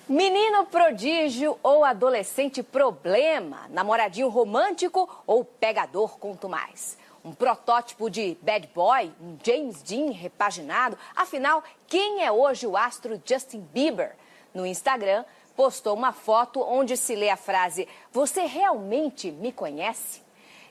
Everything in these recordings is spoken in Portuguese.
Menino prodígio ou adolescente problema, namoradinho romântico ou pegador, conto mais. Um protótipo de bad boy, um James Dean repaginado. Afinal, quem é hoje o astro Justin Bieber? No Instagram, postou uma foto onde se lê a frase: "Você realmente me conhece?"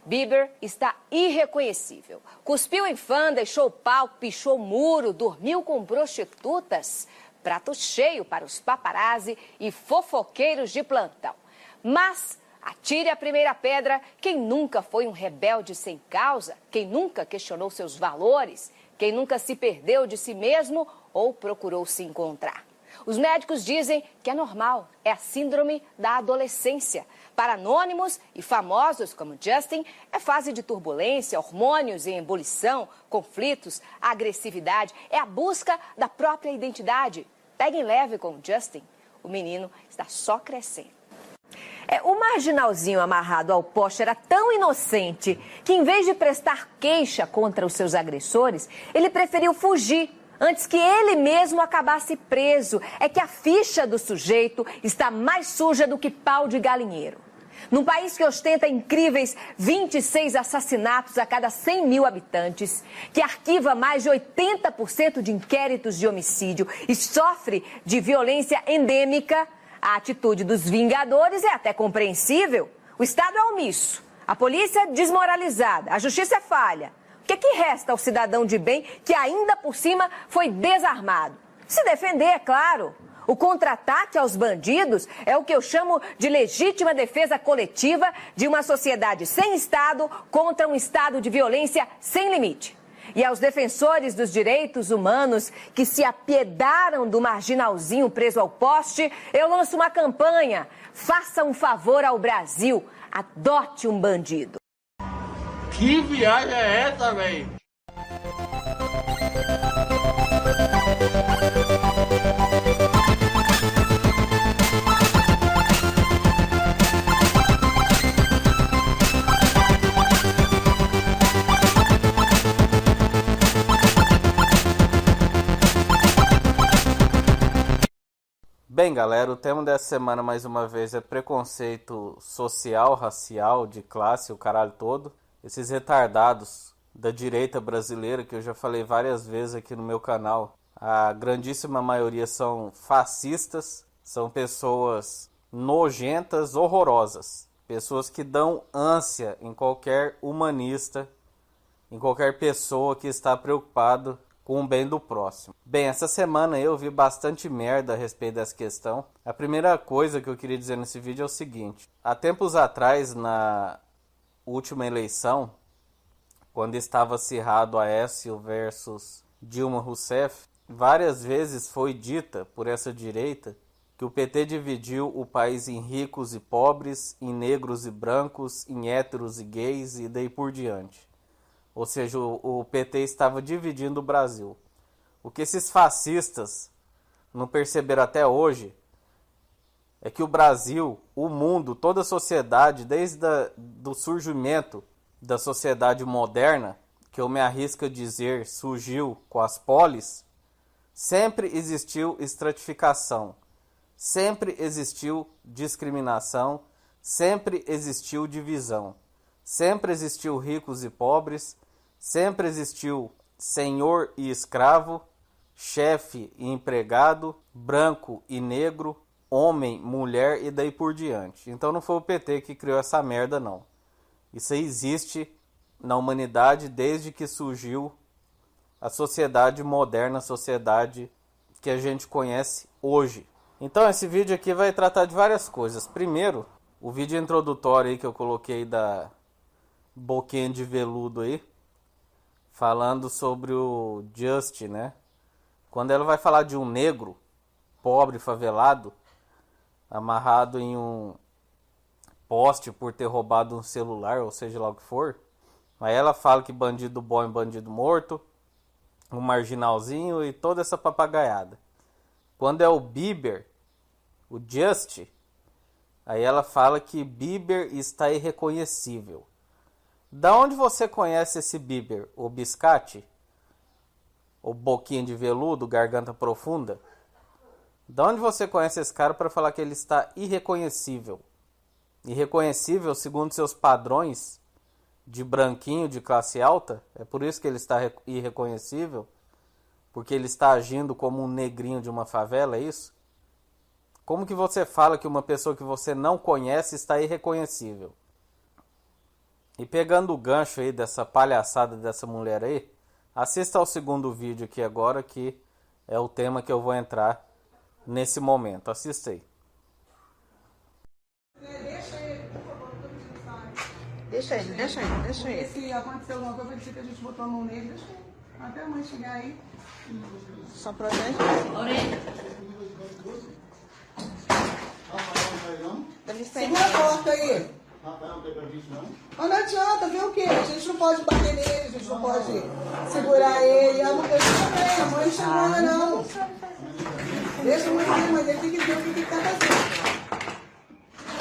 Bieber está irreconhecível. Cuspiu em fã, deixou pau, pichou muro, dormiu com prostitutas. Prato cheio para os paparazzi e fofoqueiros de plantão. Mas atire a primeira pedra quem nunca foi um rebelde sem causa, quem nunca questionou seus valores, quem nunca se perdeu de si mesmo ou procurou se encontrar. Os médicos dizem que é normal, é a síndrome da adolescência. Para anônimos e famosos como Justin, é fase de turbulência, hormônios em ebulição, conflitos, agressividade, é a busca da própria identidade. Peguem leve com o Justin, o menino está só crescendo. O marginalzinho amarrado ao poste era tão inocente que, em vez de prestar queixa contra os seus agressores, ele preferiu fugir antes que ele mesmo acabasse preso. É que a ficha do sujeito está mais suja do que pau de galinheiro. Num país que ostenta incríveis 26 assassinatos a cada 100 mil habitantes, que arquiva mais de 80% de inquéritos de homicídio e sofre de violência endêmica, a atitude dos vingadores é até compreensível. O Estado é omisso, a polícia desmoralizada, a justiça é falha. O que resta ao cidadão de bem que ainda por cima foi desarmado? Se defender, é claro. O contra-ataque aos bandidos é o que eu chamo de legítima defesa coletiva de uma sociedade sem Estado contra um Estado de violência sem limite. E aos defensores dos direitos humanos que se apiedaram do marginalzinho preso ao poste, eu lanço uma campanha. Faça um favor ao Brasil. Adote um bandido. Que viagem é essa, velho? Bem, galera, o tema dessa semana, mais uma vez, é preconceito social, racial, de classe, o caralho todo. Esses retardados da direita brasileira, que eu já falei várias vezes aqui no meu canal, a grandíssima maioria são fascistas, são pessoas nojentas, horrorosas. Pessoas que dão ânsia em qualquer humanista, em qualquer pessoa que está preocupado com o bem do próximo. Bem, essa semana eu vi bastante merda a respeito dessa questão. A primeira coisa que eu queria dizer nesse vídeo é o seguinte: há tempos atrás, na última eleição, quando estava acirrado Aécio versus Dilma Rousseff, várias vezes foi dita por essa direita que o PT dividiu o país em ricos e pobres, em negros e brancos, em héteros e gays e daí por diante. Ou seja, o PT estava dividindo o Brasil. O que esses fascistas não perceberam até hoje é que o Brasil, o mundo, toda a sociedade, desde do surgimento da sociedade moderna, que eu me arrisco a dizer surgiu com as polis, sempre existiu estratificação, sempre existiu discriminação, sempre existiu divisão, sempre existiu ricos e pobres, sempre existiu senhor e escravo, chefe e empregado, branco e negro, homem, mulher e daí por diante. Então não foi o PT que criou essa merda, não. Isso aí existe na humanidade desde que surgiu a sociedade moderna, a sociedade que a gente conhece hoje. Então esse vídeo aqui vai tratar de várias coisas. Primeiro, o vídeo introdutório aí que eu coloquei da boquinha de veludo aí, falando sobre o Justin, né? Quando ela vai falar de um negro, pobre, favelado, amarrado em um poste por ter roubado um celular, ou seja lá o que for, aí ela fala que bandido bom é bandido morto, um marginalzinho e toda essa papagaiada. Quando é o Bieber, o Justin, aí ela fala que Bieber está irreconhecível. Da onde você conhece esse Bieber? O Biscate? O boquinha de veludo, garganta profunda? De onde você conhece esse cara para falar que ele está irreconhecível? Irreconhecível segundo seus padrões de branquinho de classe alta? É por isso que ele está irreconhecível? Porque ele está agindo como um negrinho de uma favela, é isso? Como que você fala que uma pessoa que você não conhece está irreconhecível? E pegando o gancho aí dessa palhaçada dessa mulher aí, assista ao segundo vídeo aqui agora, que é o tema que eu vou entrar nesse momento. Assista aí. Deixa ele. Se acontecer alguma coisa, vai dizer que a gente botou a mão nele, deixa ele. Até a mãe chegar aí. Só protege. Segura a porta aí. Mas não adianta, viu o quê? A gente não pode bater nele, a gente não pode segurar ele. A mãe não chegou, não. Deixa a mãe ir, mas ele tem que ver o que ele tá fazendo.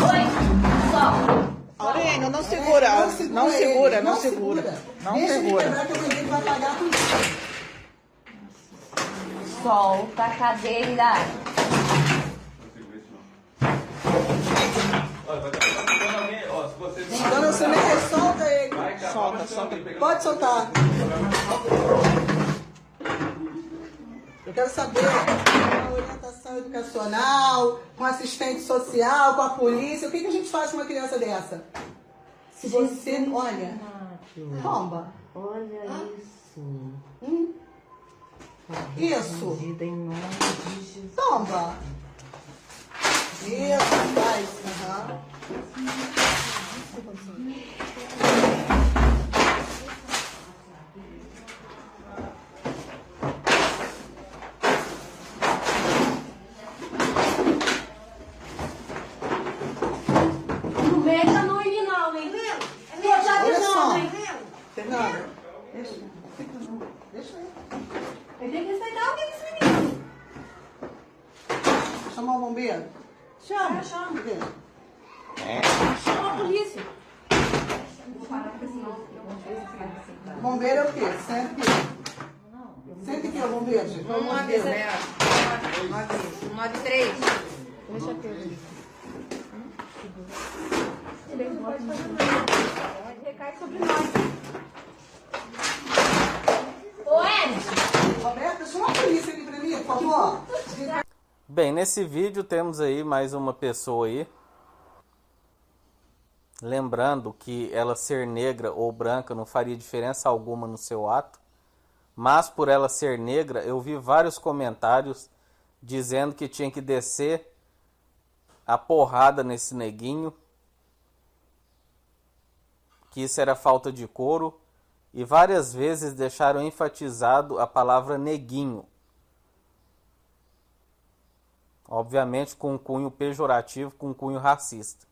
Oi, pessoal. Lorena, não segura. Não segura. Deixa ele quebrar que a mãe dele vai pagar tudo. Solta a cadeira. Dona Silene, solta ele. Solta. Pode soltar. Eu quero saber a orientação educacional, com assistente social, com a polícia. O que a gente faz com uma criança dessa? Se você... Olha. Tomba. Olha isso. Isso. Vida em nome de Jesus. Tomba. Isso, faz. Não mexa no ele não, hein? Eu já Olha avisando, só. hein? Fernanda. Deixa ele. Ele tem que respeitar o que é esse menino. Chamar o bombeiro. Chama. Chama a polícia. Bombeiro é o quê? Senta aqui, o bombeiro. Gente. Pelo amor de Deus. 93. Recai sobre nós. Ô, Emerson. Roberta, chama a polícia aqui pra mim, por favor. Bem, nesse vídeo temos aí mais uma pessoa aí. Lembrando que ela ser negra ou branca não faria diferença alguma no seu ato. Mas por ela ser negra, eu vi vários comentários dizendo que tinha que descer a porrada nesse neguinho. Que isso era falta de couro. E várias vezes deixaram enfatizado a palavra neguinho. Obviamente com um cunho pejorativo, com um cunho racista.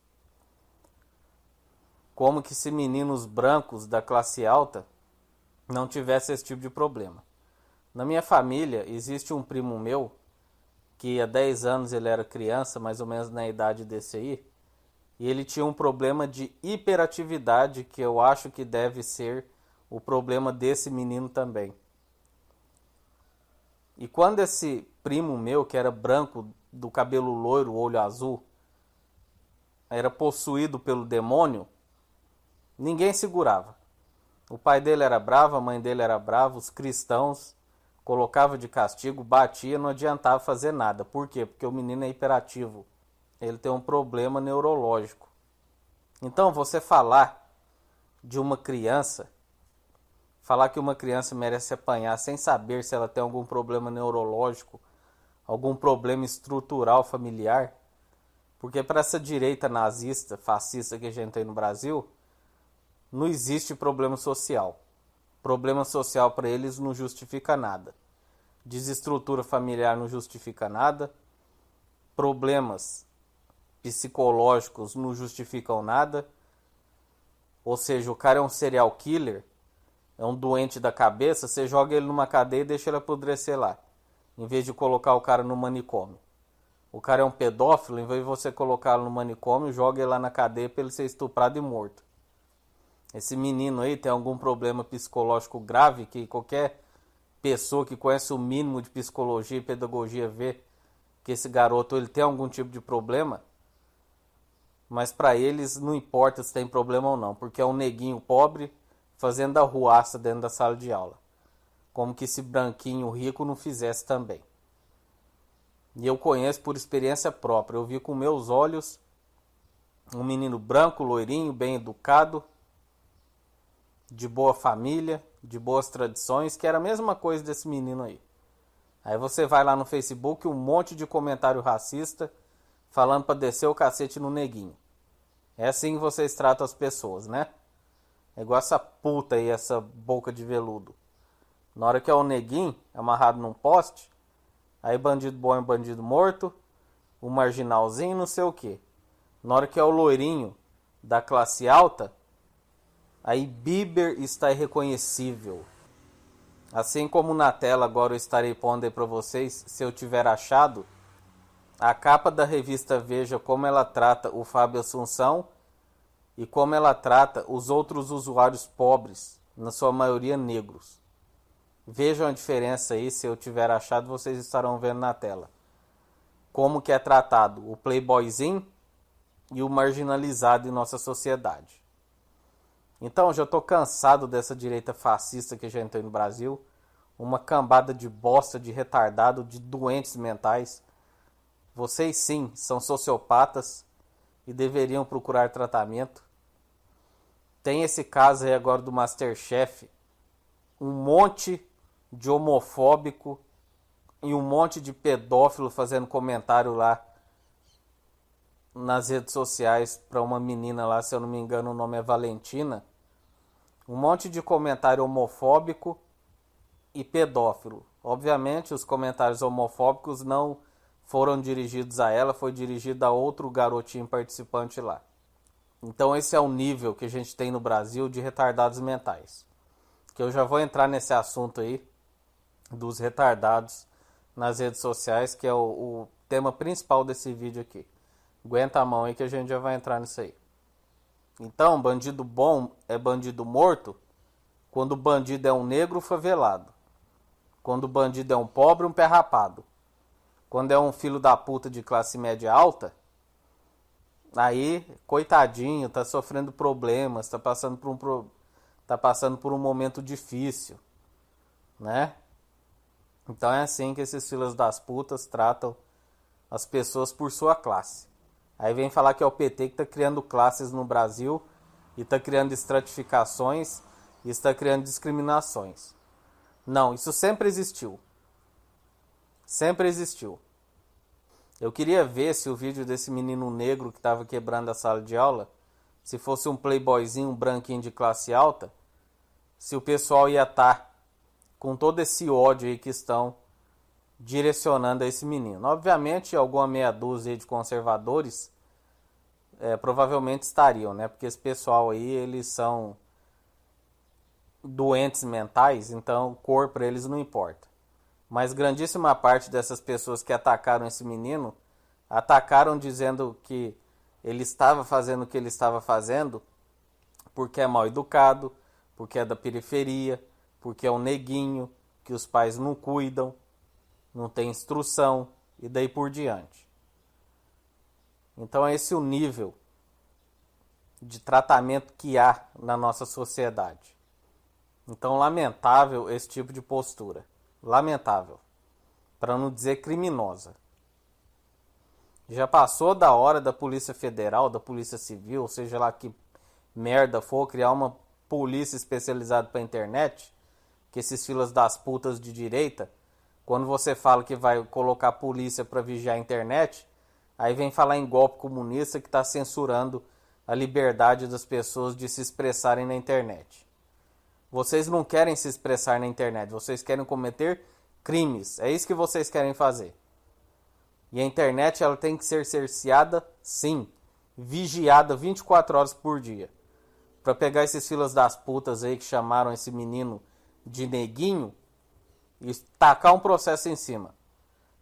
Como que se meninos brancos da classe alta não tivessem esse tipo de problema. Na minha família existe um primo meu, que há 10 anos ele era criança, mais ou menos na idade desse aí, e ele tinha um problema de hiperatividade, que eu acho que deve ser o problema desse menino também. E quando esse primo meu, que era branco, do cabelo loiro, olho azul, era possuído pelo demônio, ninguém segurava. O pai dele era bravo, a mãe dele era brava, os cristãos colocavam de castigo, batia, não adiantava fazer nada. Por quê? Porque o menino é hiperativo. Ele tem um problema neurológico. Então, você falar de uma criança, falar que uma criança merece apanhar sem saber se ela tem algum problema neurológico, algum problema estrutural familiar, porque para essa direita nazista, fascista que a gente tem no Brasil, não existe problema social. Problema social para eles não justifica nada. Desestrutura familiar não justifica nada. Problemas psicológicos não justificam nada. Ou seja, o cara é um serial killer, é um doente da cabeça, você joga ele numa cadeia e deixa ele apodrecer lá, em vez de colocar o cara no manicômio. O cara é um pedófilo, em vez de você colocá-lo no manicômio, joga ele lá na cadeia para ele ser estuprado e morto. Esse menino aí tem algum problema psicológico grave que qualquer pessoa que conhece o mínimo de psicologia e pedagogia vê que esse garoto ele tem algum tipo de problema, mas para eles não importa se tem problema ou não, porque é um neguinho pobre fazendo arruaça dentro da sala de aula. Como que esse branquinho rico não fizesse também. E eu conheço por experiência própria. Eu vi com meus olhos um menino branco, loirinho, bem educado, de boa família, de boas tradições, que era a mesma coisa desse menino aí. Aí você vai lá no Facebook, um monte de comentário racista falando para descer o cacete no neguinho. É assim que vocês tratam as pessoas, né? É igual essa puta aí, essa boca de veludo. Na hora que é o neguinho amarrado num poste, aí bandido bom é bandido morto, o marginalzinho não sei o que. Na hora que é o loirinho da classe alta, aí Bieber está irreconhecível. Assim como na tela agora eu estarei pondo aí para vocês, se eu tiver achado, a capa da revista Veja como ela trata o Fábio Assunção e como ela trata os outros usuários pobres, na sua maioria negros. Vejam a diferença aí, se eu tiver achado, vocês estarão vendo na tela. Como que é tratado o playboyzinho e o marginalizado em nossa sociedade. Então, já estou cansado dessa direita fascista que já entrou no Brasil. Uma cambada de bosta, de retardado, de doentes mentais. Vocês sim, são sociopatas e deveriam procurar tratamento. Tem esse caso aí agora do MasterChef. Um monte de homofóbico e um monte de pedófilo fazendo comentário lá nas redes sociais para uma menina lá, se eu não me engano o nome é Valentina. Um monte de comentário homofóbico e pedófilo. Obviamente os comentários homofóbicos não foram dirigidos a ela, foi dirigido a outro garotinho participante lá. Então esse é o nível que a gente tem no Brasil de retardados mentais. Que eu já vou entrar nesse assunto aí dos retardados nas redes sociais, que é o tema principal desse vídeo aqui. Aguenta a mão aí que a gente já vai entrar nisso aí. Então, bandido bom é bandido morto quando o bandido é um negro favelado. Quando o bandido é um pobre, um pé rapado. Quando é um filho da puta de classe média alta, aí, coitadinho, tá sofrendo problemas, tá passando por um momento difícil, né? Então é assim que esses filhos das putas tratam as pessoas por sua classe. Aí vem falar que é o PT que está criando classes no Brasil e está criando estratificações e está criando discriminações. Não, isso sempre existiu. Sempre existiu. Eu queria ver se o vídeo desse menino negro que estava quebrando a sala de aula, se fosse um playboyzinho, um branquinho de classe alta, se o pessoal ia estar com todo esse ódio aí que estão direcionando a esse menino. Obviamente, alguma meia dúzia de conservadores provavelmente estariam, né? Porque esse pessoal aí, eles são doentes mentais, então cor para eles não importa. Mas grandíssima parte dessas pessoas que atacaram esse menino, atacaram dizendo que ele estava fazendo o que ele estava fazendo porque é mal educado, porque é da periferia, porque é um neguinho, que os pais não cuidam, não tem instrução e daí por diante. Então é esse o nível de tratamento que há na nossa sociedade. Então lamentável esse tipo de postura. Lamentável. Para não dizer criminosa. Já passou da hora da Polícia Federal, da Polícia Civil, seja lá que merda for, criar uma polícia especializada para a internet, que esses filas das putas de direita, quando você fala que vai colocar a polícia para vigiar a internet, aí vem falar em golpe comunista que está censurando a liberdade das pessoas de se expressarem na internet. Vocês não querem se expressar na internet, vocês querem cometer crimes, é isso que vocês querem fazer. E a internet ela tem que ser cerceada, sim, vigiada 24 horas por dia. Para pegar esses filas das putas aí que chamaram esse menino de neguinho e tacar um processo em cima.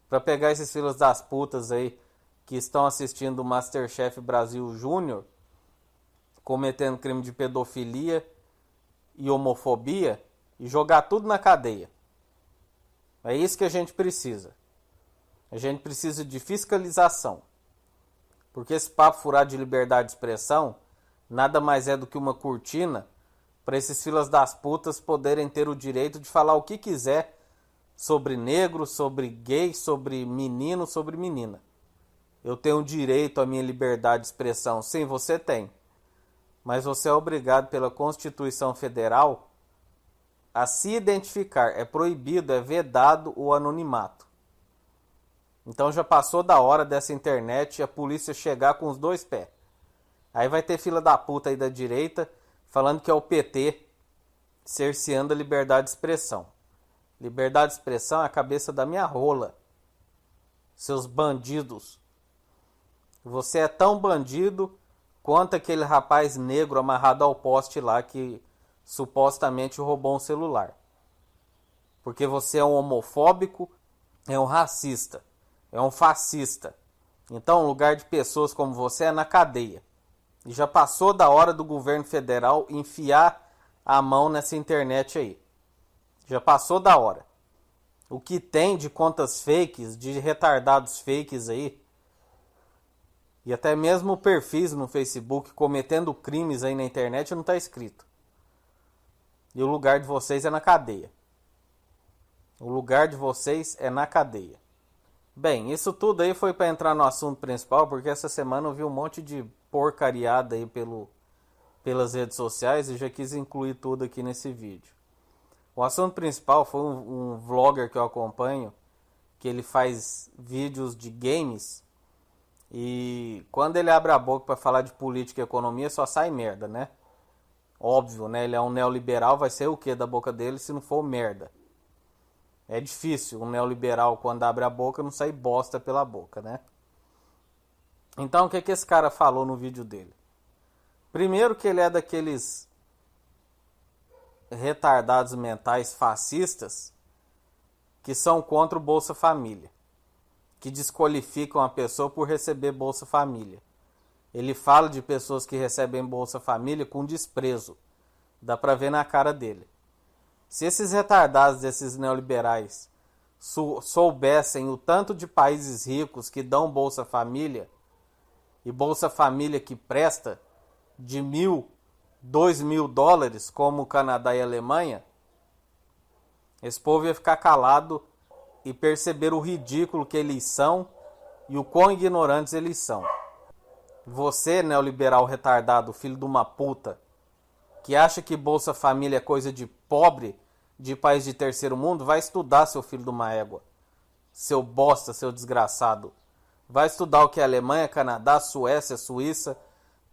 Para pegar esses filas das putas aí que estão assistindo o MasterChef Brasil Júnior, cometendo crime de pedofilia e homofobia e jogar tudo na cadeia. É isso que a gente precisa. A gente precisa de fiscalização. Porque esse papo furado de liberdade de expressão nada mais é do que uma cortina para esses filas das putas poderem ter o direito de falar o que quiser sobre negro, sobre gay, sobre menino, sobre menina. Eu tenho direito à minha liberdade de expressão. Sim, você tem. Mas você é obrigado pela Constituição Federal a se identificar. É proibido, é vedado o anonimato. Então já passou da hora dessa internet e a polícia chegar com os dois pés. Aí vai ter fila da puta aí da direita falando que é o PT cerceando a liberdade de expressão. Liberdade de expressão é a cabeça da minha rola. Seus bandidos. Você é tão bandido quanto aquele rapaz negro amarrado ao poste lá que supostamente roubou um celular. Porque você é um homofóbico, é um racista, é um fascista. Então o lugar de pessoas como você é na cadeia. E já passou da hora do governo federal enfiar a mão nessa internet aí. Já passou da hora. O que tem de contas fakes, de retardados fakes aí, e até mesmo perfis no Facebook cometendo crimes aí na internet não está escrito. E o lugar de vocês é na cadeia. O lugar de vocês é na cadeia. Bem, isso tudo aí foi para entrar no assunto principal, porque essa semana eu vi um monte de porcariada aí pelas redes sociais e já quis incluir tudo aqui nesse vídeo. O assunto principal foi um vlogger que eu acompanho, que ele faz vídeos de games e quando ele abre a boca para falar de política e economia só sai merda, né? Óbvio, né? Ele é um neoliberal, vai ser o que da boca dele se não for merda? É difícil um neoliberal, quando abre a boca, não sai bosta pela boca, né? Então, o que esse cara falou no vídeo dele? Primeiro que ele é daqueles retardados mentais fascistas que são contra o Bolsa Família, que desqualificam a pessoa por receber Bolsa Família. Ele fala de pessoas que recebem Bolsa Família com desprezo. Dá pra ver na cara dele. Se esses retardados desses neoliberais soubessem o tanto de países ricos que dão Bolsa Família, e Bolsa Família que presta de $1.000, $2.000, como o Canadá e a Alemanha, esse povo ia ficar calado e perceber o ridículo que eles são e o quão ignorantes eles são. Você, neoliberal retardado, filho de uma puta, que acha que Bolsa Família é coisa de pobre, de país de terceiro mundo, vai estudar, seu filho de uma égua. Seu bosta, seu desgraçado. Vai estudar o que é Alemanha, Canadá, Suécia, Suíça,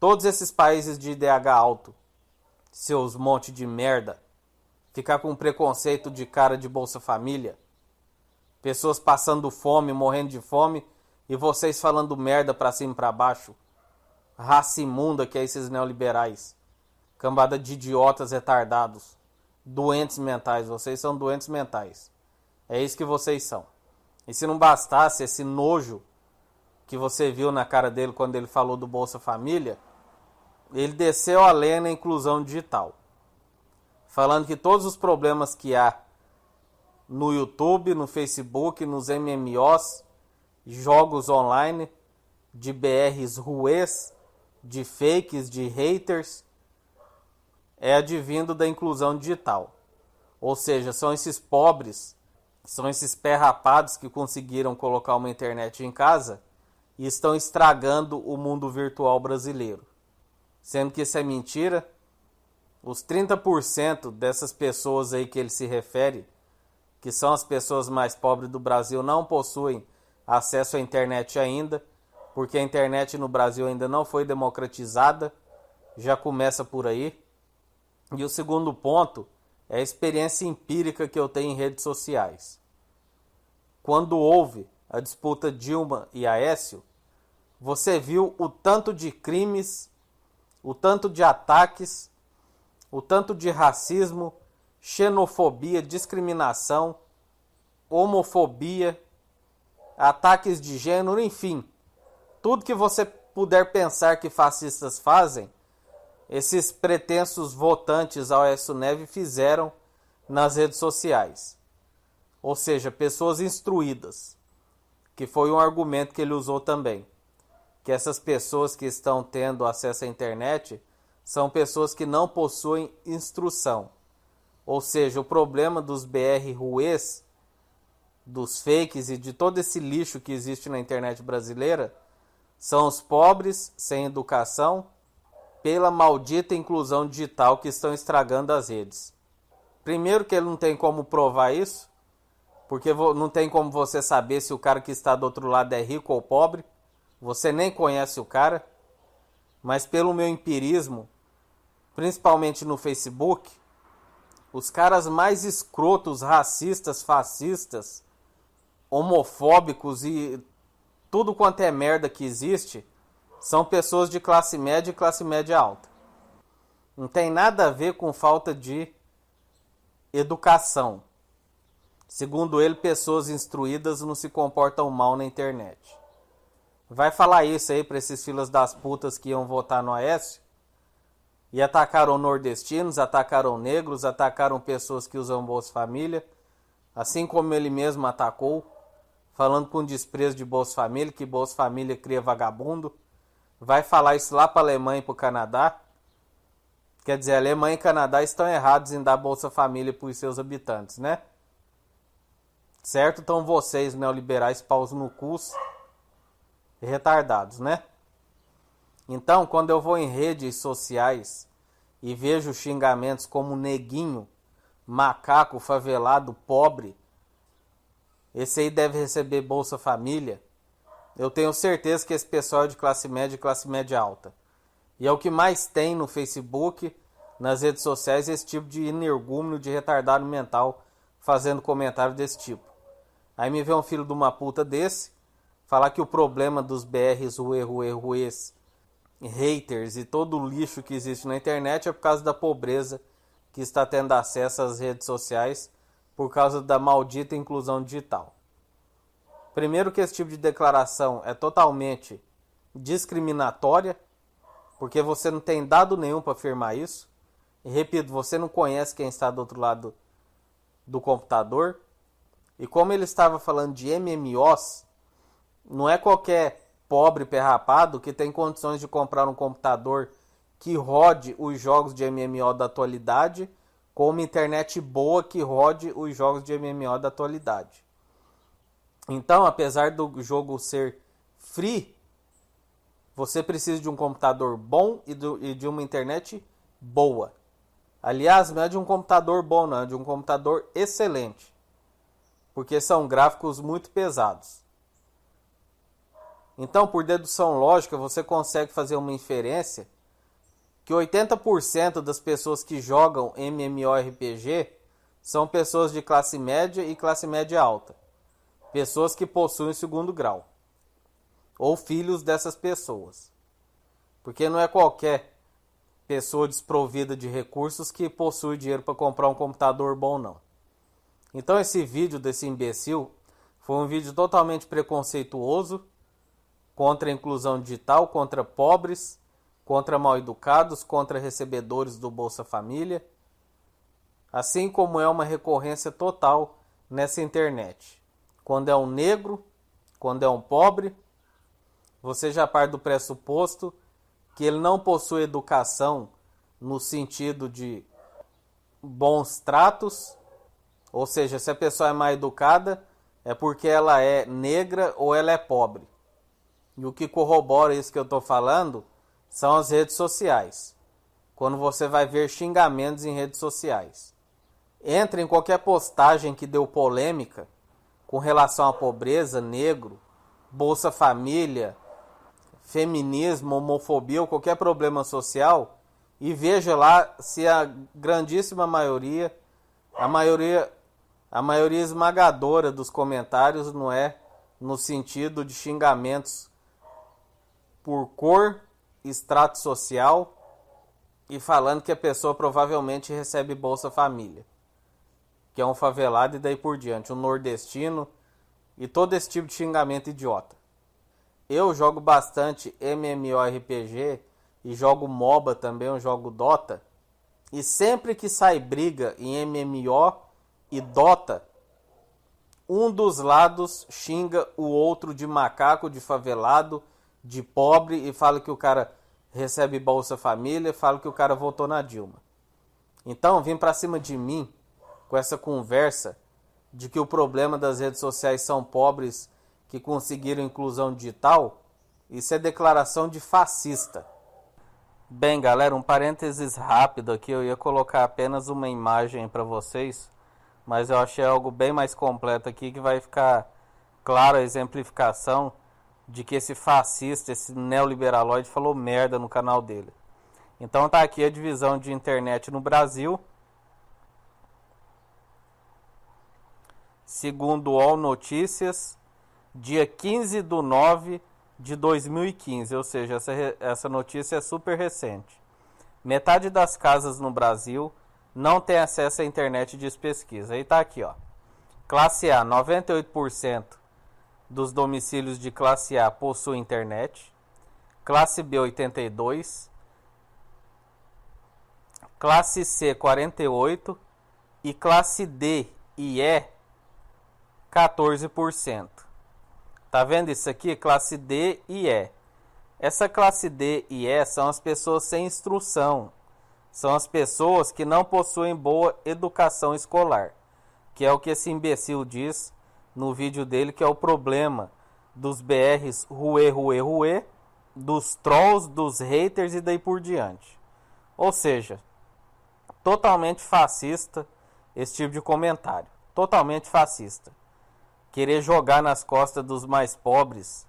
todos esses países de IDH alto. Seus monte de merda. Ficar com preconceito de cara de Bolsa Família. Pessoas passando fome, morrendo de fome, e vocês falando merda pra cima e pra baixo. Raça imunda que é esses neoliberais. Cambada de idiotas retardados. Doentes mentais. Vocês são doentes mentais. É isso que vocês são. E se não bastasse esse nojo que você viu na cara dele quando ele falou do Bolsa Família, ele desceu a lenha na inclusão digital. Falando que todos os problemas que há no YouTube, no Facebook, nos MMOs, jogos online, de BRs ruês, de fakes, de haters, é advindo da inclusão digital. Ou seja, são esses pobres, são esses pé rapados que conseguiram colocar uma internet em casa e estão estragando o mundo virtual brasileiro. Sendo que isso é mentira, os 30% dessas pessoas aí que ele se refere, que são as pessoas mais pobres do Brasil, não possuem acesso à internet ainda, porque a internet no Brasil ainda não foi democratizada, já começa por aí. E o segundo ponto é a experiência empírica que eu tenho em redes sociais. Quando houve a disputa Dilma e Aécio, você viu o tanto de crimes, o tanto de ataques, o tanto de racismo, xenofobia, discriminação, homofobia, ataques de gênero, enfim. Tudo que você puder pensar que fascistas fazem, esses pretensos votantes ao Aécio Neves fizeram nas redes sociais. Ou seja, pessoas instruídas, que foi um argumento que ele usou também, que essas pessoas que estão tendo acesso à internet são pessoas que não possuem instrução. Ou seja, o problema dos BR ruês, dos fakes e de todo esse lixo que existe na internet brasileira são os pobres sem educação pela maldita inclusão digital que estão estragando as redes. Primeiro que ele não tem como provar isso, porque não tem como você saber se o cara que está do outro lado é rico ou pobre. Você nem conhece o cara. Mas pelo meu empirismo, principalmente no Facebook, os caras mais escrotos, racistas, fascistas, homofóbicos e tudo quanto é merda que existe, são pessoas de classe média e classe média alta. Não tem nada a ver com falta de educação. Segundo ele, pessoas instruídas não se comportam mal na internet. Vai falar isso aí para esses filhos das putas que iam votar no Aécio? E atacaram nordestinos, atacaram negros, atacaram pessoas que usam Bolsa Família, assim como ele mesmo atacou, falando com desprezo de Bolsa Família, que Bolsa Família cria vagabundo. Vai falar isso lá para a Alemanha e para o Canadá. Quer dizer, a Alemanha e o Canadá estão errados em dar Bolsa Família para os seus habitantes, né? Certo? Então vocês, neoliberais, paus no cu, retardados, né? Então, quando eu vou em redes sociais e vejo xingamentos como neguinho, macaco, favelado, pobre, esse aí deve receber Bolsa Família, eu tenho certeza que esse pessoal é de classe média e classe média alta. E é o que mais tem no Facebook, nas redes sociais, esse tipo de energúmeno, de retardado mental, fazendo comentário desse tipo. Aí me vê um filho de uma puta desse, falar que o problema dos BRs, ruês, haters e todo o lixo que existe na internet é por causa da pobreza que está tendo acesso às redes sociais por causa da maldita inclusão digital. Primeiro que esse tipo de declaração é totalmente discriminatória, porque você não tem dado nenhum para afirmar isso. E repito, você não conhece quem está do outro lado do computador. E como ele estava falando de MMOs, não é qualquer pobre perrapado que tem condições de comprar um computador que rode os jogos de MMO da atualidade com uma internet boa que rode os jogos de MMO da atualidade. Então, apesar do jogo ser free, você precisa de um computador bom e de uma internet boa. Aliás, não é de um computador bom, não, é de um computador excelente, porque são gráficos muito pesados. Então, por dedução lógica, você consegue fazer uma inferência que 80% das pessoas que jogam MMORPG são pessoas de classe média e classe média alta. Pessoas que possuem segundo grau. Ou filhos dessas pessoas. Porque não é qualquer pessoa desprovida de recursos que possui dinheiro para comprar um computador bom, não. Então esse vídeo desse imbecil foi um vídeo totalmente preconceituoso contra a inclusão digital, contra pobres, contra mal educados, contra recebedores do Bolsa Família, assim como é uma recorrência total nessa internet. Quando é um negro, quando é um pobre, você já parte do pressuposto que ele não possui educação no sentido de bons tratos, ou seja, se a pessoa é mal educada é porque ela é negra ou ela é pobre. E o que corrobora isso que eu estou falando são as redes sociais. Quando você vai ver xingamentos em redes sociais. Entra em qualquer postagem que deu polêmica com relação à pobreza, negro, Bolsa Família, feminismo, homofobia ou qualquer problema social e veja lá se a grandíssima maioria, a maioria esmagadora dos comentários não é no sentido de xingamentos por cor, extrato social e falando que a pessoa provavelmente recebe Bolsa Família, que é um favelado e daí por diante, um nordestino e todo esse tipo de xingamento idiota. Eu jogo bastante MMORPG e jogo MOBA também, eu jogo Dota, e sempre que sai briga em MMO e Dota, um dos lados xinga o outro de macaco, de favelado, de pobre e fala que o cara recebe Bolsa Família, fala que o cara votou na Dilma. Então, vem pra cima de mim com essa conversa de que o problema das redes sociais são pobres que conseguiram inclusão digital, isso é declaração de fascista. Bem, galera, um parênteses rápido aqui, eu ia colocar apenas uma imagem para vocês, mas eu achei algo bem mais completo aqui que vai ficar clara a exemplificação de que esse fascista, esse neoliberaloide falou merda no canal dele. Então tá aqui a divisão de internet no Brasil. Segundo o UOL Notícias, dia 15/9/2015, ou seja, essa notícia é super recente. Metade das casas no Brasil não tem acesso à internet, diz pesquisa. Aí tá aqui, ó. Classe A, 98% dos domicílios de classe A possuem internet. Classe B, 82%. Classe C, 48%. E classe D e E, 14%. Tá vendo isso aqui? Classe D e E. Essa classe D e E são as pessoas sem instrução. São as pessoas que não possuem boa educação escolar. Que é o que esse imbecil diz no vídeo dele, que é o problema dos BRs ruê, dos trolls, dos haters e daí por diante. Ou seja, totalmente fascista esse tipo de comentário. Totalmente fascista. Querer jogar nas costas dos mais pobres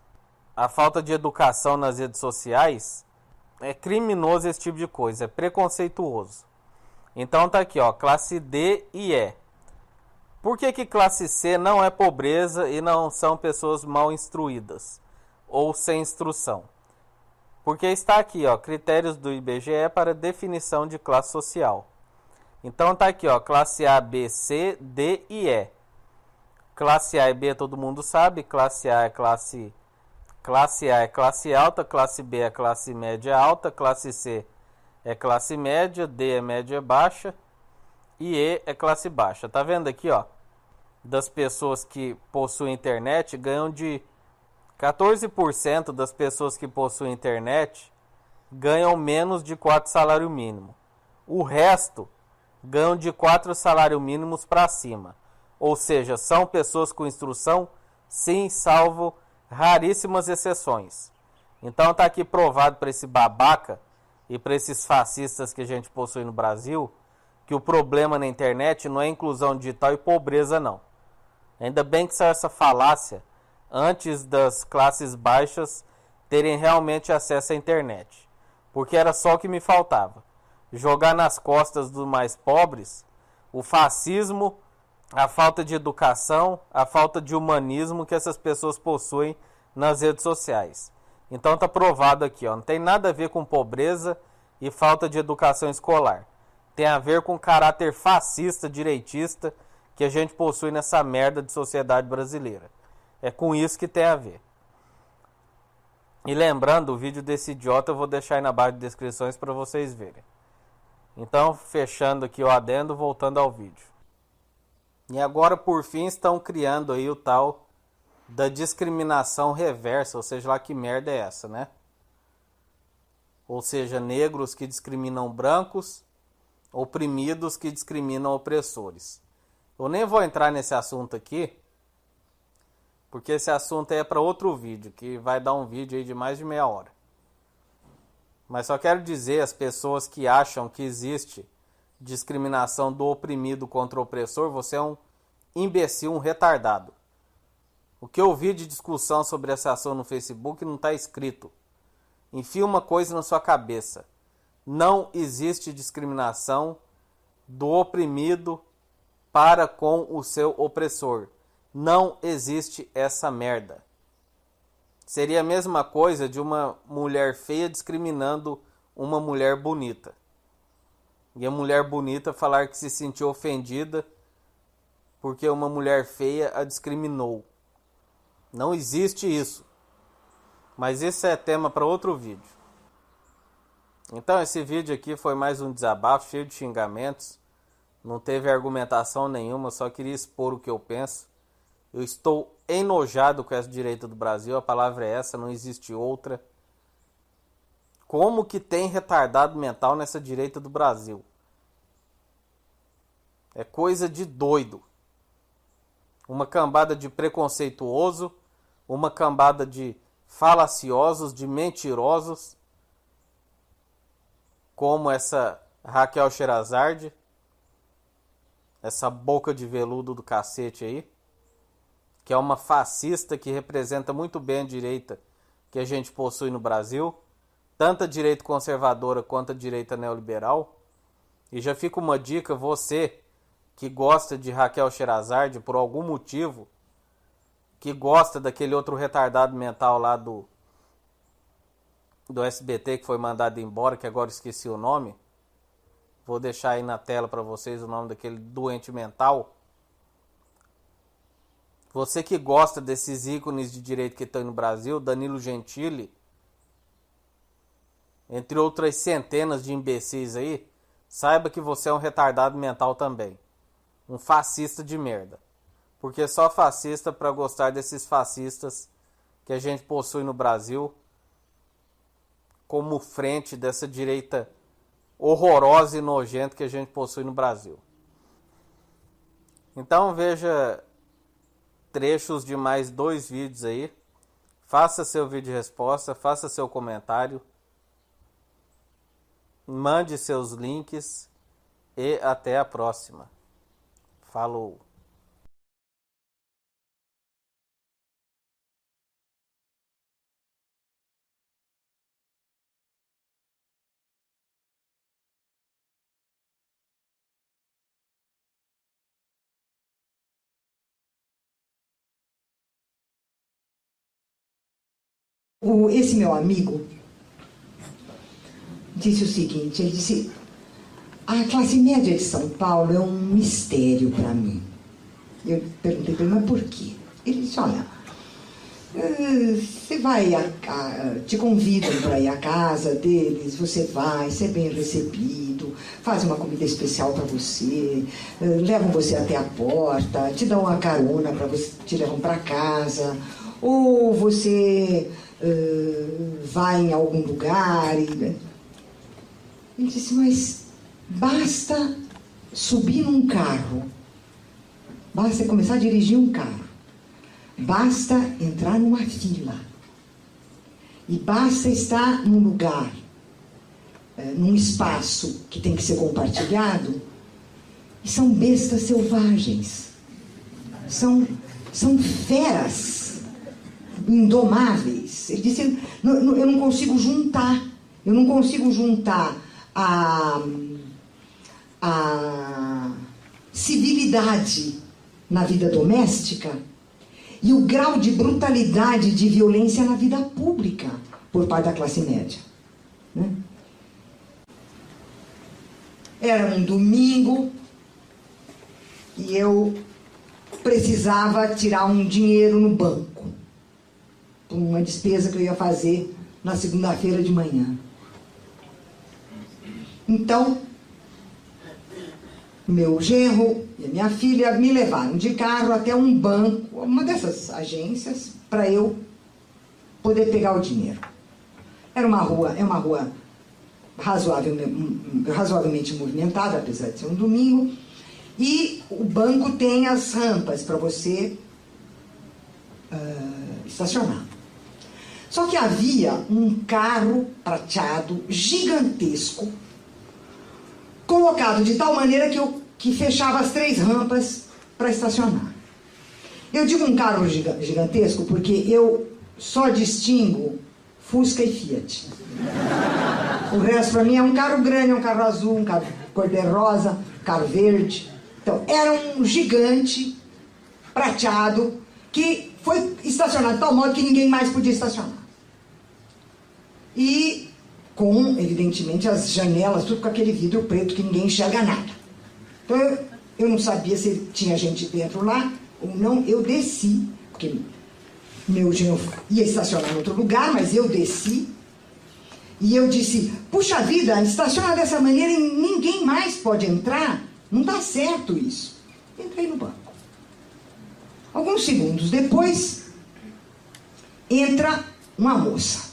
a falta de educação nas redes sociais é criminoso, esse tipo de coisa, é preconceituoso. Então tá aqui, ó, classe D e E. Por que classe C não é pobreza e não são pessoas mal instruídas ou sem instrução? Porque está aqui, ó, critérios do IBGE para definição de classe social. Então tá aqui, ó, classe A, B, C, D e E. Classe A e B todo mundo sabe, classe A é classe alta, classe B é classe média alta, classe C é classe média, D é média baixa e E é classe baixa. Tá vendo aqui, ó? Das pessoas que possuem internet ganham de 14% das pessoas que possuem internet ganham menos de 4 salários mínimos. O resto ganham de 4 salários mínimos para cima. Ou seja, são pessoas com instrução, sim, salvo raríssimas exceções. Então tá aqui provado para esse babaca e para esses fascistas que a gente possui no Brasil, que o problema na internet não é inclusão digital e pobreza, não. Ainda bem que saiu essa falácia antes das classes baixas terem realmente acesso à internet. Porque era só o que me faltava. Jogar nas costas dos mais pobres o fascismo, a falta de educação, a falta de humanismo que essas pessoas possuem nas redes sociais. Então tá provado aqui, ó, não tem nada a ver com pobreza e falta de educação escolar. Tem a ver com caráter fascista, direitista que a gente possui nessa merda de sociedade brasileira. É com isso que tem a ver. E lembrando, o vídeo desse idiota eu vou deixar aí na barra de descrições para vocês verem. Então, fechando aqui o adendo, voltando ao vídeo. E agora, por fim, estão criando aí o tal da discriminação reversa, ou seja, lá que merda é essa, né? Ou seja, negros que discriminam brancos, oprimidos que discriminam opressores. Eu nem vou entrar nesse assunto aqui, porque esse assunto aí é para outro vídeo, que vai dar um vídeo aí de mais de meia hora. Mas só quero dizer às pessoas que acham que existe discriminação do oprimido contra o opressor, você é um imbecil, um retardado. O que eu vi de discussão sobre essa ação no Facebook não está escrito. Enfia uma coisa na sua cabeça. Não existe discriminação do oprimido para com o seu opressor. Não existe essa merda. Seria a mesma coisa de uma mulher feia discriminando uma mulher bonita. E a mulher bonita falar que se sentiu ofendida porque uma mulher feia a discriminou. Não existe isso. Mas isso é tema para outro vídeo. Então esse vídeo aqui foi mais um desabafo cheio de xingamentos. Não teve argumentação nenhuma, só queria expor o que eu penso. Eu estou enojado com essa direita do Brasil, a palavra é essa, não existe outra. Como que tem retardado mental nessa direita do Brasil? É coisa de doido. Uma cambada de preconceituoso, uma cambada de falaciosos, de mentirosos, como essa Raquel Sherazade, essa boca de veludo do cacete aí, que é uma fascista que representa muito bem a direita que a gente possui no Brasil, tanto a direita conservadora quanto a direita neoliberal. E já fica uma dica, você que gosta de Raquel Sherazade por algum motivo, que gosta daquele outro retardado mental lá do SBT que foi mandado embora, que agora esqueci o nome. Vou deixar aí na tela para vocês o nome daquele doente mental. Você que gosta desses ícones de direita que estão no Brasil, Danilo Gentili, entre outras centenas de imbecis aí, saiba que você é um retardado mental também. Um fascista de merda. Porque só fascista para gostar desses fascistas que a gente possui no Brasil, como frente dessa direita horrorosa e nojenta que a gente possui no Brasil. Então veja trechos de mais 2 vídeos aí. Faça seu vídeo de resposta, faça seu comentário. Mande seus links e até a próxima. Falou! Esse meu amigo disse o seguinte, ele disse: a classe média de São Paulo é um mistério para mim. Eu perguntei para ele, mas por quê? Ele disse, olha, você vai, te convidam para ir à casa deles, você vai, você é bem recebido, faz uma comida especial para você, levam você até a porta, te dão uma carona para você, te levam para casa, ou você vai em algum lugar. Ele disse, mas basta subir num carro, basta começar a dirigir um carro, basta entrar numa fila e basta estar num lugar, num espaço que tem que ser compartilhado, e são bestas selvagens, são feras indomáveis. Ele disse, eu não consigo juntar a civilidade na vida doméstica e o grau de brutalidade, de violência na vida pública por parte da classe média. Né? Era um domingo e eu precisava tirar um dinheiro no banco, por uma despesa que eu ia fazer na segunda-feira de manhã. Então, meu genro e a minha filha me levaram de carro até um banco, uma dessas agências, para eu poder pegar o dinheiro. É uma rua razoavelmente movimentada, apesar de ser um domingo, e o banco tem as rampas para você estacionar. Só que havia um carro prateado gigantesco, colocado de tal maneira que fechava as 3 rampas para estacionar. Eu digo um carro gigantesco porque eu só distingo Fusca e Fiat. O resto para mim é um carro grande, é um carro azul, um carro cor-de-rosa, um carro verde. Então, era um gigante prateado que foi estacionado de tal modo que ninguém mais podia estacionar. E com, evidentemente, as janelas, tudo com aquele vidro preto que ninguém enxerga nada. Então eu não sabia se tinha gente dentro lá ou não. Eu desci, porque meu genro ia estacionar em outro lugar, mas eu desci. E eu disse, puxa vida, estaciona dessa maneira e ninguém mais pode entrar. Não dá certo isso. Entrei no banco. Alguns segundos depois, entra uma moça.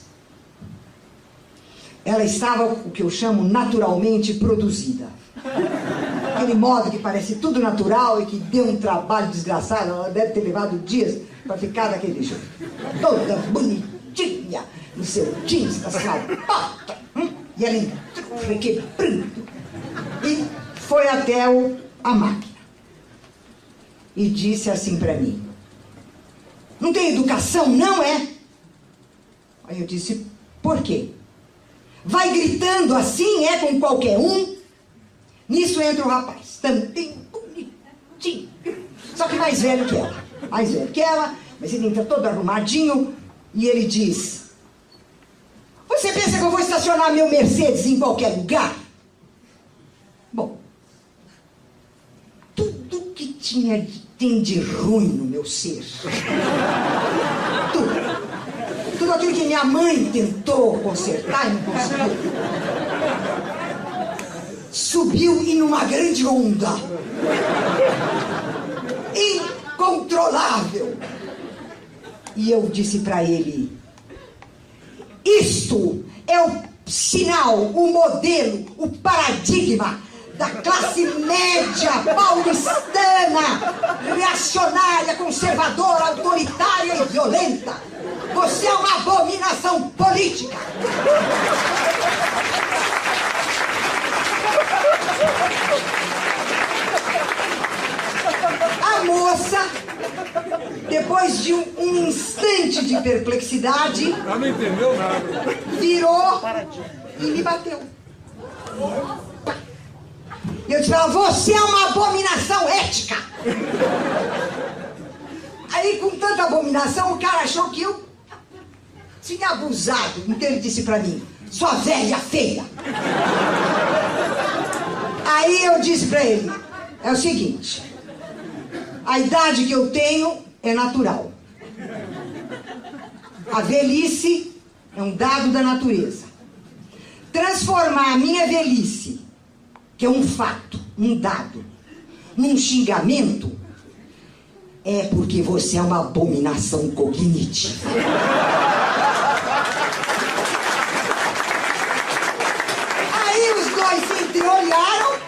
Ela estava, o que eu chamo, naturalmente produzida. Aquele modo que parece tudo natural e que deu um trabalho desgraçado. Ela deve ter levado dias para ficar daquele jeito. Toda bonitinha, no seu jeans, com a sapato. E ela entrou requebrando. E foi até a máquina. E disse assim para mim: não tem educação, não é? Aí eu disse: por quê? Vai gritando assim, é com qualquer um? Nisso entra o rapaz, também bonitinho, só que mais velho que ela. Mais velho que ela, mas ele entra todo arrumadinho e ele diz: você pensa que eu vou estacionar meu Mercedes em qualquer lugar? Bom, tudo que tem de ruim no meu ser, tudo aquilo que minha mãe tentou consertar e não conseguiu, subiu em uma grande onda, incontrolável. E eu disse para ele: isto é o sinal, o modelo, o paradigma da classe média paulistana, reacionária, conservadora, autoritária e violenta. Você é uma abominação política. A moça, depois de um instante de perplexidade, Ela não entendeu nada. virou e me bateu. Eu disse para ela: você é uma abominação ética. Aí, com tanta abominação, o cara achou que eu tinha abusado. Então ele disse para mim: sua velha feia. Aí eu disse para ele: é o seguinte, a idade que eu tenho é natural. A velhice é um dado da natureza. Transformar a minha velhice, que é um fato, um dado, num xingamento, é porque você é uma abominação cognitiva. Aí os dois se entreolharam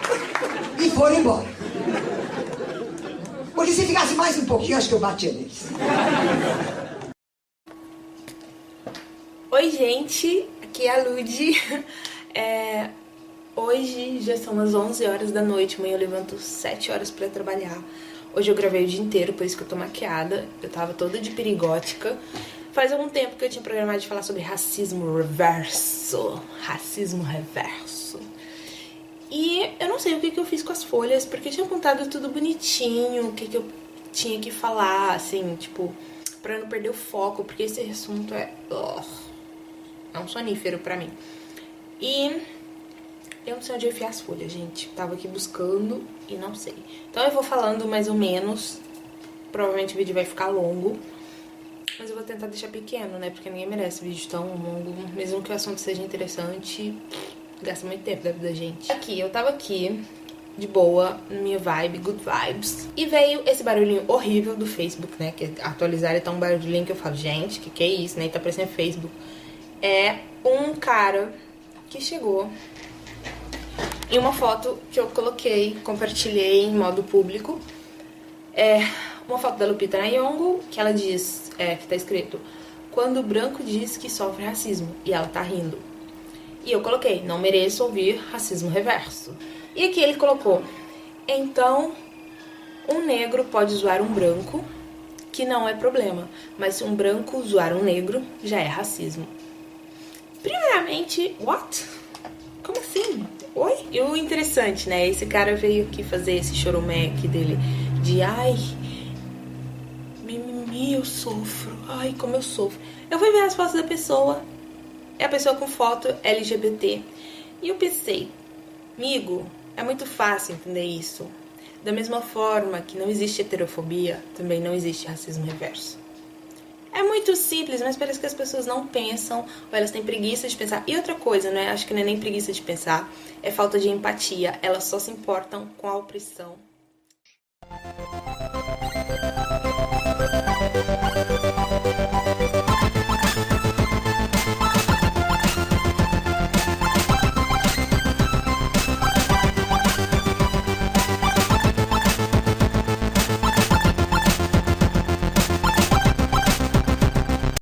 e foram embora. Porque se ficasse mais um pouquinho, acho que eu batia neles. Oi, gente, aqui é a Lud. Hoje já são as 11 horas da noite, amanhã eu levanto 7 horas pra trabalhar. Hoje eu gravei o dia inteiro, por isso que eu tô maquiada. Eu tava toda de perigótica. Faz algum tempo que eu tinha programado de falar sobre racismo reverso. Racismo reverso. E eu não sei o que eu fiz com as folhas, porque eu tinha contado tudo bonitinho, o que eu tinha que falar, assim, tipo, pra não perder o foco, porque esse assunto é um sonífero pra mim. E eu não sei onde enfiar as folhas, gente. Tava aqui buscando e não sei. Então eu vou falando mais ou menos. Provavelmente o vídeo vai ficar longo, mas eu vou tentar deixar pequeno, né? Porque ninguém merece vídeo tão longo. Mesmo que o assunto seja interessante, gasta muito tempo da vida da gente. Eu tava aqui, de boa, minha vibe, good vibes. E veio esse barulhinho horrível do Facebook, né? Que atualizaram e tá um barulhinho que eu falo, gente, que é isso, né? E tá parecendo Facebook. É um cara que chegou em uma foto que eu coloquei, compartilhei em modo público. É uma foto da Lupita Nyong'o, que ela diz, que tá escrito: quando o branco diz que sofre racismo, e ela tá rindo. E eu coloquei: não mereço ouvir racismo reverso. E aqui ele colocou: então, um negro pode zoar um branco, que não é problema, mas se um branco zoar um negro, já é racismo. Primeiramente, what? Como assim? Oi? E o interessante, né? Esse cara veio aqui fazer esse chorumeque dele de ai, mimimi, eu sofro. Ai, como eu sofro. Eu fui ver as fotos da pessoa. É a pessoa com foto LGBT. E eu pensei, amigo, é muito fácil entender isso. Da mesma forma que não existe heterofobia, também não existe racismo reverso. É muito simples, mas parece que as pessoas não pensam, ou elas têm preguiça de pensar. E outra coisa, né? Acho que não é nem preguiça de pensar, é falta de empatia. Elas só se importam com a opressão